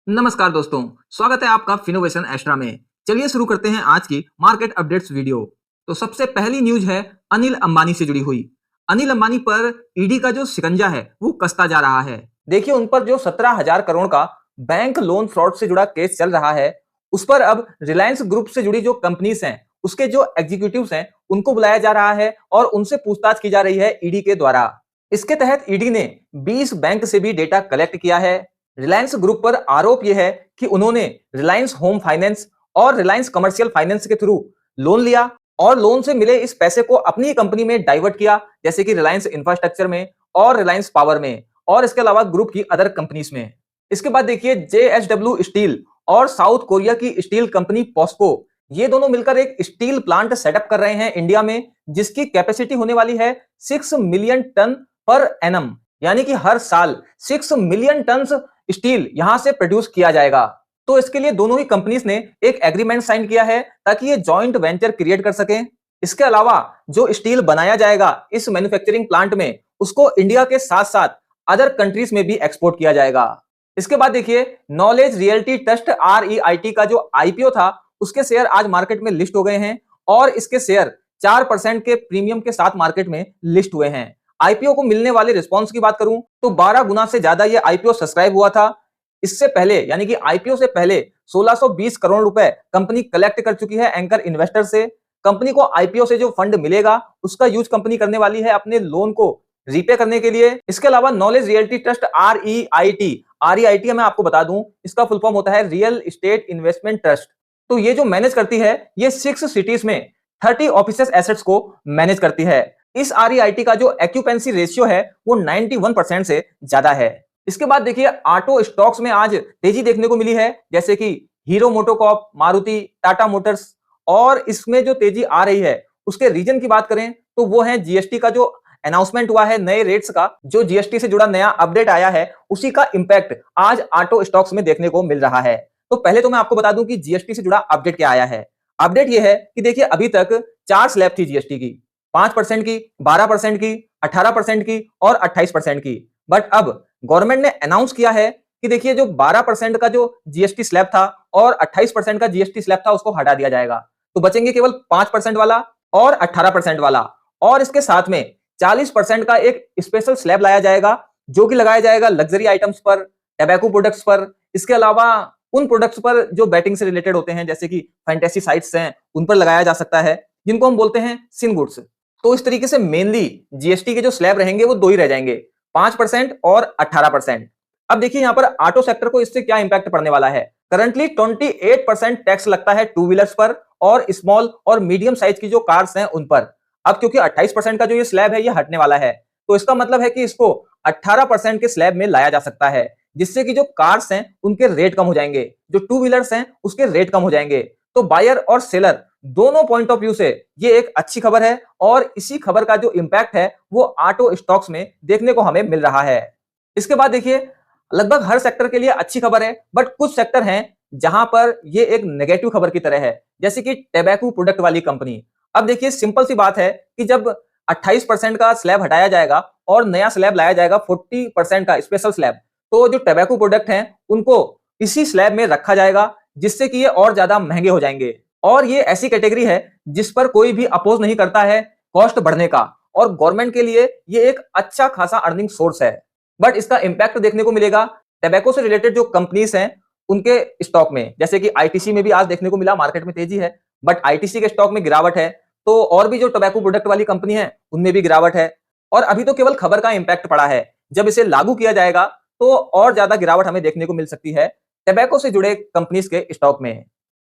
नमस्कार दोस्तों, स्वागत है आपका फिनोवेशन एक्स्ट्रा में। चलिए शुरू करते हैं आज की मार्केट अपडेट्स वीडियो। तो सबसे पहली न्यूज है अनिल अंबानी से जुड़ी हुई। अनिल अंबानी पर ईडी का जो शिकंजा है वो कसता जा रहा है। देखिए उन पर जो 17,000 करोड़ का बैंक लोन फ्रॉड से जुड़ा केस चल रहा है, उस पर अब रिलायंस ग्रुप से जुड़ी जो कंपनीज हैं उसके जो एग्जीक्यूटिव्स हैं उनको बुलाया जा रहा है और उनसे पूछताछ की जा रही है ईडी के द्वारा। इसके तहत ईडी ने 20 बैंक से भी डेटा कलेक्ट किया है। रिलायंस ग्रुप पर आरोप यह है कि उन्होंने रिलायंस होम फाइनेंस और रिलायंस कमर्शियल फाइनेंस के थ्रू लोन लिया और लोन से मिले इस पैसे को अपनी कंपनी में डाइवर्ट किया, जैसे कि रिलायंस इंफ्रास्ट्रक्चर में और रिलायंस पावर में और इसके अलावा ग्रुप की अदर कंपनीज में। इसके बाद देखिए जेएसडब्ल्यू स्टील और साउथ कोरिया की स्टील कंपनी पॉस्को, ये दोनों मिलकर एक स्टील प्लांट सेटअप कर रहे हैं इंडिया में, जिसकी कैपेसिटी होने वाली है 6 मिलियन टन पर एनम, यानी कि हर साल 6 मिलियन टन स्टील यहां से प्रोड्यूस किया जाएगा। तो इसके लिए दोनों ही कंपनीज ने एक एग्रीमेंट साइन किया है ताकि ये जॉइंट वेंचर क्रिएट कर सकें। इसके अलावा जो स्टील बनाया जाएगा इस मैन्युफैक्चरिंग प्लांट में, उसको इंडिया के साथ साथ अदर कंट्रीज में भी एक्सपोर्ट किया जाएगा। इसके बाद देखिए नॉलेज रियल्टी ट्रस्ट REIT का जो आईपीओ था उसके शेयर आज मार्केट में लिस्ट हो गए हैं और इसके शेयर 4% के प्रीमियम के साथ मार्केट में लिस्ट हुए हैं। आईपीओ को मिलने वाले रिस्पांस की बात करूं तो 12 गुना से ज्यादा ये आईपीओ सब्सक्राइब हुआ था। इससे पहले यानी कि आईपीओ से पहले 1620 करोड़ रुपए कंपनी कलेक्ट कर चुकी है एंकर इन्वेस्टर से। कंपनी को आईपीओ से जो फंड मिलेगा उसका यूज कंपनी करने वाली है अपने लोन को रीपे करने के लिए। इसके अलावा नॉलेज रियल्टी ट्रस्ट REIT मैं आपको बता दूं, इसका फुल फॉर्म होता है रियल एस्टेट इन्वेस्टमेंट ट्रस्ट। तो ये जो मैनेज करती है ये 6 सिटीज में 30 ऑफिसेस एसेट्स को मैनेज करती है। इस REIT का जो एक्यूपेंसी रेशियो है वो 91% से ज्यादा है। इसके बाद देखिए ऑटो स्टॉक्स में आज तेजी देखने को मिली है, जैसे कि hero MotoCorp, Maruti, Tata Motors, और इसमें जो तेजी आ रही है उसके रीजन की बात करें तो वो है जीएसटी का जो अनाउंसमेंट हुआ है, नए रेट्स का जो जीएसटी से जुड़ा नया अपडेट आया है उसी का इंपैक्ट आज ऑटो स्टॉक्स में देखने को मिल रहा है। तो पहले तो मैं आपको बता दूं कि जीएसटी से जुड़ा अपडेट क्या आया है। अपडेट ये है कि देखिए अभी तक 4 स्लैब थी जीएसटी की, 5% की, 12% की, 18% की और 28% की। बट अब गवर्नमेंट ने अनाउंस किया है कि देखिए जो 12% का जो जीएसटी स्लैब था और 28% का जीएसटी स्लैब था उसको हटा दिया जाएगा, तो बचेंगे केवल 5% वाला और 18% वाला। और इसके साथ में 40% का एक स्पेशल स्लैब लाया जाएगा जो कि लगाया जाएगा लग्जरी आइटम्स पर, टैबैको प्रोडक्ट्स पर, इसके अलावा उन प्रोडक्ट्स पर जो बैटिंग से रिलेटेड होते हैं, जैसे कि फैंटेसी साइट्स हैं, उन पर लगाया जा सकता है, जिनको हम बोलते हैं सिन गुड्स। तो इस तरीके से मेनली जीएसटी के जो स्लैब रहेंगे वो दो ही रह जाएंगे, 5% और 18%। अब देखिए यहाँ पर ऑटो सेक्टर को इससे क्या इंपैक्ट पड़ने वाला है। करंटली 28% टैक्स लगता है टू व्हीलर्स पर और स्मॉल और मीडियम साइज की जो कार्स हैं उन पर। अब क्योंकि 28% का जो ये स्लैब है ये हटने वाला है, तो इसका मतलब है कि इसको 18% के स्लैब में लाया जा सकता है, जिससे कि जो कार्स हैं उनके रेट कम हो जाएंगे, जो टू व्हीलर्स हैं उसके रेट कम हो जाएंगे। तो बायर और सेलर दोनों पॉइंट ऑफ व्यू से ये एक अच्छी खबर है और इसी खबर का जो इंपैक्ट है वो ऑटो स्टॉक्स में देखने को हमें मिल रहा है। इसके बाद देखिए लगभग हर सेक्टर के लिए अच्छी खबर है, बट कुछ सेक्टर हैं जहां पर ये एक नेगेटिव खबर की तरह है, जैसे कि टैबैको प्रोडक्ट वाली कंपनी। अब देखिए सिंपल सी बात है कि जब 28% का स्लैब हटाया जाएगा और नया स्लैब लाया जाएगा 40% का स्पेशल स्लैब, तो जो टैबैको प्रोडक्ट हैं उनको इसी स्लैब में रखा जाएगा, जिससे कि ये और ज्यादा महंगे हो जाएंगे। और ये ऐसी कैटेगरी है जिस पर कोई भी अपोज नहीं करता है कॉस्ट बढ़ने का, और गवर्नमेंट के लिए ये एक अच्छा खासा अर्निंग सोर्स है। बट इसका इंपैक्ट देखने को मिलेगा टैबैको से रिलेटेड जो कंपनीज हैं उनके स्टॉक में, जैसे कि आईटीसी में भी आज देखने को मिला मार्केट में तेजी है, बट आईटीसी के स्टॉक में गिरावट है। तो और भी जो टोबैको प्रोडक्ट वाली कंपनी है उनमें भी गिरावट है। और अभी तो केवल खबर का इंपैक्ट पड़ा है, जब इसे लागू किया जाएगा तो और ज्यादा गिरावट हमें देखने को मिल सकती है टोबैको से जुड़े कंपनीज के स्टॉक में।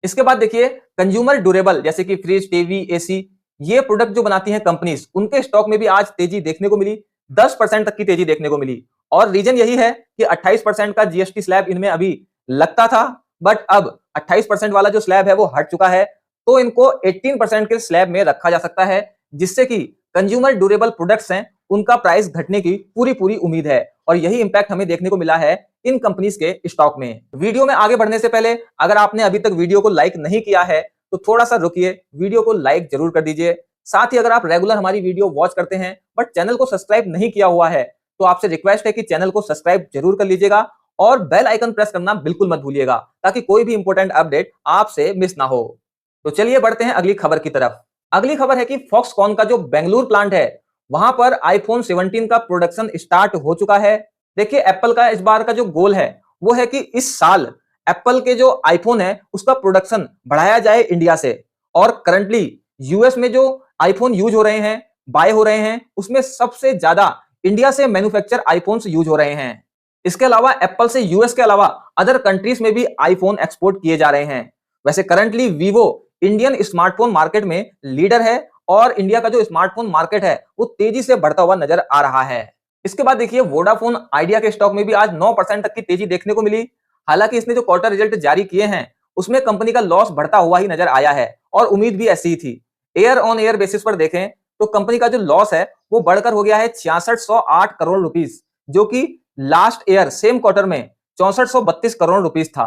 इसके बाद देखिए कंज्यूमर ड्यूरेबल जैसे कि फ्रिज, टीवी, एसी, ये प्रोडक्ट जो बनाती हैं कंपनीज, उनके स्टॉक में भी आज तेजी देखने को मिली, 10% तक की तेजी देखने को मिली। और रीजन यही है कि 28% का जीएसटी स्लैब इनमें अभी लगता था, बट अब 28% वाला जो स्लैब है वो हट चुका है, तो इनको 18% के स्लैब में रखा जा सकता है, जिससे कि कंज्यूमर ड्यूरेबल प्रोडक्ट्स हैं उनका प्राइस घटने की पूरी उम्मीद है। और यही इंपैक्ट हमें देखने को मिला है इन कंपनीज के स्टॉक में। वीडियो में आगे बढ़ने से पहले अगर आपने अभी तक वीडियो को लाइक नहीं किया है तो थोड़ा सा रुकिए, वीडियो को लाइक जरूर कर दीजिए। साथ ही अगर आप रेगुलर हमारी वीडियो वॉच करते हैं बट चैनल को सब्सक्राइब नहीं किया हुआ है तो आपसे रिक्वेस्ट है कि चैनल को सब्सक्राइब जरूर कर लीजिएगा और बेल आइकन प्रेस करना बिल्कुल मत भूलिएगा ताकि कोई भी इंपॉर्टेंट अपडेट आपसे मिस ना हो। तो चलिए बढ़ते हैं अगली खबर की तरफ। अगली खबर है कि फॉक्सकॉन का जो बेंगलुरु प्लांट है वहां पर आईफोन 17 का प्रोडक्शन स्टार्ट हो चुका है। देखिए एप्पल का इस बार का जो गोल है वो है कि इस साल एप्पल के जो आईफोन है उसका प्रोडक्शन बढ़ाया जाए इंडिया से। और करंटली यूएस में जो आईफोन यूज हो रहे हैं, बाय हो रहे हैं, उसमें सबसे ज्यादा इंडिया से मैन्युफैक्चर आईफोन्स यूज हो रहे हैं। इसके अलावा एप्पल से यूएस के अलावा अदर कंट्रीज में भी आईफोन एक्सपोर्ट किए जा रहे हैं। वैसे currently Vivo Indian smartphone market में लीडर है और इंडिया का जो स्मार्टफोन मार्केट है वो तेजी से बढ़ता हुआ नजर आ रहा है। इसके बाद देखिए वोडाफोन आइडिया के स्टॉक में भी आज 9% तक की तेजी देखने को मिली। हालांकि इसने जो क्वार्टर रिजल्ट जारी किए हैं उसमें कंपनी का लॉस बढ़ता हुआ ही नजर आया है और उम्मीद भी ऐसी ही थी। एयर ऑन एयर बेसिस पर देखें तो कंपनी का जो लॉस है वो बढ़कर हो गया है 6608 करोड़ रुपीस, जो कि लास्ट ईयर सेम क्वार्टर में 6432 करोड़ रुपीस था।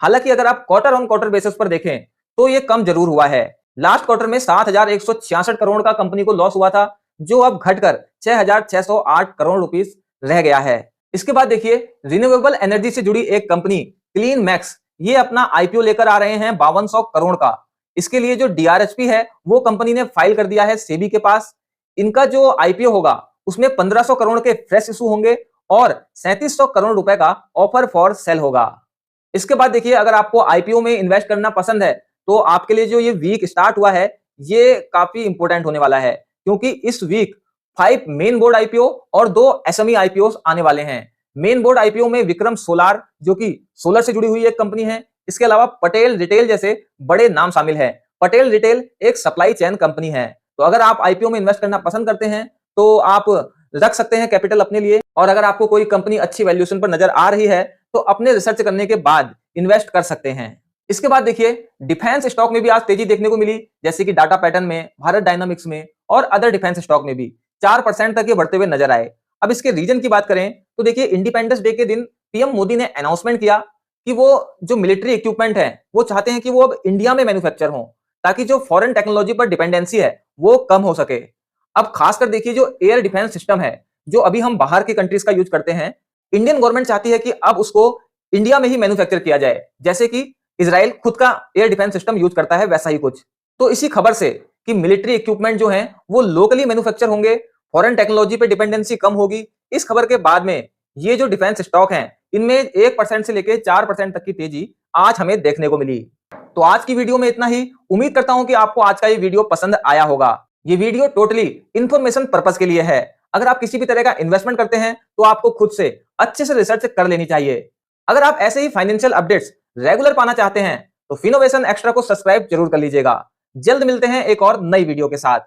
हालांकि अगर आप क्वार्टर ऑन क्वार्टर बेसिस पर देखें तो ये कम जरूर हुआ है। लास्ट क्वार्टर में 7166 करोड़ का कंपनी को लॉस हुआ था, जो अब घटकर 6608 करोड़ रुपीस रह गया है। इसके बाद देखिए रिन्यूएबल एनर्जी से जुड़ी एक कंपनी क्लीन मैक्स ये अपना आईपीओ लेकर आ रहे हैं 5200 करोड़ का। इसके लिए जो डीआरएचपी है वो कंपनी ने फाइल कर दिया है सेबी के पास। इनका जो आईपीओ होगा उसमें 1500 करोड़ के फ्रेश इशू होंगे और 3700 करोड़ रुपए का ऑफर फॉर सेल होगा। इसके बाद देखिए अगर आपको आईपीओ में इन्वेस्ट करना पसंद है तो आपके लिए जो ये वीक स्टार्ट हुआ है ये काफी इंपॉर्टेंट होने वाला है, क्योंकि इस वीक 5 मेन बोर्ड आईपीओ और 2 एसएमई आईपीओ आने वाले हैं। मेन बोर्ड आईपीओ में विक्रम सोलार जो कि सोलर से जुड़ी हुई एक कंपनी है, इसके अलावा पटेल रिटेल जैसे बड़े नाम शामिल है। पटेल रिटेल एक सप्लाई चेन कंपनी है। तो अगर आप आईपीओ में इन्वेस्ट करना पसंद करते हैं तो आप रख सकते हैं कैपिटल अपने लिए। और अगर आपको कोई कंपनी अच्छी वैल्यूएशन पर नजर आ रही है तो अपने रिसर्च करने के बाद इन्वेस्ट कर सकते हैं। इसके बाद देखिए डिफेंस स्टॉक में भी आज तेजी देखने को मिली, जैसे कि डाटा पैटर्न में, भारत डायनामिक्स में और अदर डिफेंस स्टॉक में भी 4% तक ये बढ़ते हुए नजर आए। अब इसके रीजन की बात करें तो देखिए इंडिपेंडेंस डे के दिन पीएम मोदी ने अनाउंसमेंट किया कि वो जो मिलिट्री इक्विपमेंट है वो चाहते हैं कि वो अब इंडिया में मैन्युफैक्चर हो, ताकि जो फॉरेन टेक्नोलॉजी पर डिपेंडेंसी है वो कम हो सके। अब खासकर देखिए जो एयर डिफेंस सिस्टम है जो अभी हम बाहर की कंट्रीज का यूज करते हैं, इंडियन गवर्नमेंट चाहती है कि अब उसको इंडिया में ही मैन्युफैक्चर किया जाए, जैसे कि इजराइल खुद का एयर डिफेंस सिस्टम यूज करता है वैसा ही कुछ। तो इसी खबर से कि मिलिट्री इक्विपमेंट जो हैं वो लोकली मैन्युफैक्चर होंगे, फॉरेन टेक्नोलॉजी पे डिपेंडेंसी कम होगी, इस खबर के बाद में ये जो डिफेंस स्टॉक हैं इनमें 1% से लेकर 4% तक की तेजी आज हमें देखने को मिली। तो आज की वीडियो में इतना ही। उम्मीद करता हूं कि आपको आज का ये वीडियो पसंद आया होगा। ये वीडियो टोटली इंफॉर्मेशन पर्पस के लिए है। अगर आप किसी भी तरह का इन्वेस्टमेंट करते हैं तो आपको खुद से अच्छे से रिसर्च कर लेनी चाहिए। अगर आप ऐसे ही फाइनेंशियल अपडेट्स रेगुलर पाना चाहते हैं तो फिनोवेशन एक्स्ट्रा को सब्सक्राइब जरूर कर लीजिएगा। जल्द मिलते हैं एक और नई वीडियो के साथ।